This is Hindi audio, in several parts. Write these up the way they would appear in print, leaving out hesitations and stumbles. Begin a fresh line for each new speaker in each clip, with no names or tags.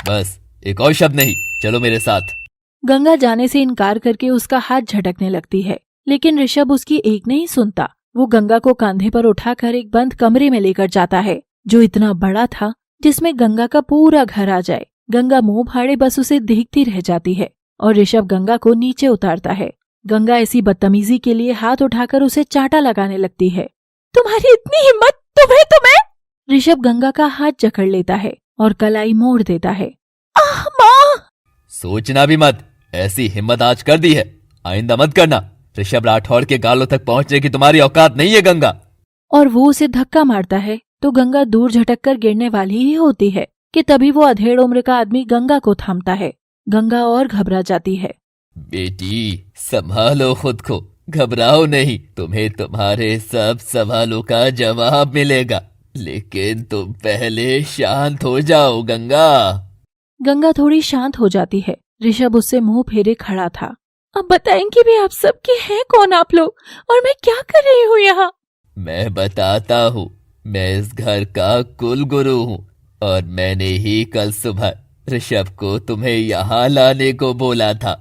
बस एक और शब्द नहीं, चलो मेरे साथ।
गंगा जाने से इनकार करके उसका हाथ झटकने लगती है, लेकिन ऋषभ उसकी एक नहीं सुनता। वो गंगा को कांधे पर उठाकर एक बंद कमरे में लेकर जाता है, जो इतना बड़ा था जिसमें गंगा का पूरा घर आ जाए। गंगा मुंह फाड़े बस उसे देखती रह जाती है और ऋषभ गंगा को नीचे उतारता है। गंगा ऐसी बदतमीजी के लिए हाथ उठाकर उसे चांटा लगाने लगती है। तुम्हारी इतनी हिम्मत, तुम्हें तो मैं। ऋषभ गंगा का हाथ जकड़ लेता है और कलाई मोड़ देता है। आह माँ!
सोचना भी मत, ऐसी हिम्मत आज कर दी है, आइंदा मत करना। ऋषभ राठौड़ के गालों तक पहुंचने की तुम्हारी औकात नहीं है गंगा।
और वो उसे धक्का मारता है तो गंगा दूर झटक कर गिरने वाली ही होती है कि तभी वो अधेड़ उम्र का आदमी गंगा को थामता है। गंगा और घबरा जाती है।
बेटी संभालो खुद को, घबराओ नहीं, तुम्हें तुम्हारे सब सवालों का जवाब मिलेगा, लेकिन तुम पहले शांत हो जाओ गंगा।
गंगा थोड़ी शांत हो जाती है। ऋषभ उससे मुंह फेरे खड़ा था। अब बताएंगे भी आप सब कि हैं कौन आप लोग और मैं क्या कर रही हूँ यहाँ?
मैं बताता हूँ, मैं इस घर का कुल गुरु हूँ और मैंने ही कल सुबह ऋषभ को तुम्हें यहाँ लाने को बोला था।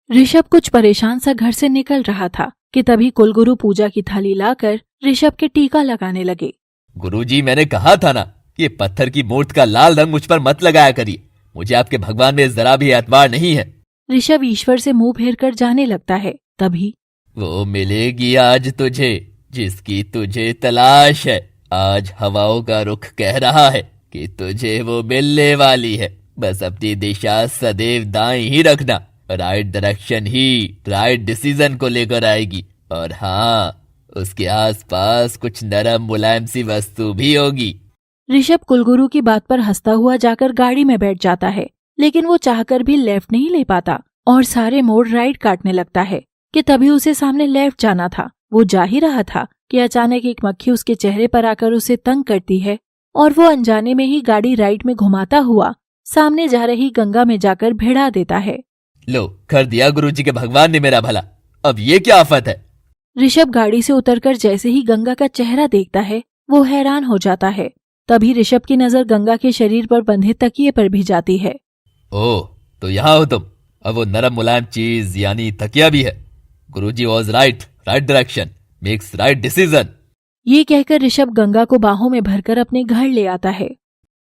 ऋषभ कुछ परेशान सा घर से निकल रहा था कि तभी कुलगुरु पूजा की थाली लाकर ऋषभ के टीका लगाने लगे।
गुरुजी, मैंने कहा था ना, ये पत्थर की मूर्त का लाल रंग मुझ पर मत लगाया करिए, मुझे आपके भगवान में जरा भी एतबार नहीं है।
ऋषभ ईश्वर से मुंह फेर कर जाने लगता है। तभी
वो मिलेगी आज तुझे जिसकी तुझे तलाश है। आज हवाओं का रुख कह रहा है कि तुझे वो मिलने वाली है। बस अपनी दिशा सदैव दाएं ही रखना, राइट डायरेक्शन ही राइट डिसीजन को लेकर आएगी। और हाँ, उसके आसपास कुछ नरम मुलायम सी वस्तु भी होगी।
ऋषभ कुलगुरु की बात पर हंसता हुआ जाकर गाड़ी में बैठ जाता है, लेकिन वो चाहकर भी लेफ्ट नहीं ले पाता और सारे मोड़ राइट काटने लगता है कि तभी उसे सामने लेफ्ट जाना था। वो जा ही रहा था कि अचानक एक मक्खी उसके चेहरे पर आकर उसे तंग करती है और वो अनजाने में ही गाड़ी राइट में घुमाता हुआ सामने जा रही गंगा में जाकर भिड़ा देता है।
लो, कर दिया गुरुजी के भगवान ने मेरा भला, अब ये क्या आफत है।
ऋषभ गाड़ी से उतरकर जैसे ही गंगा का चेहरा देखता है वो हैरान हो जाता है। तभी ऋषभ की नजर गंगा के शरीर पर बंधे तकिए पर भी जाती है।
ओह, तो यहाँ हो तुम। अब वो नरम मुलायम चीज यानी तकिया भी है। Guruji was right, right direction makes right decision.
ये कहकर ऋषभ गंगा को बाहों में भरकर अपने घर ले आता है।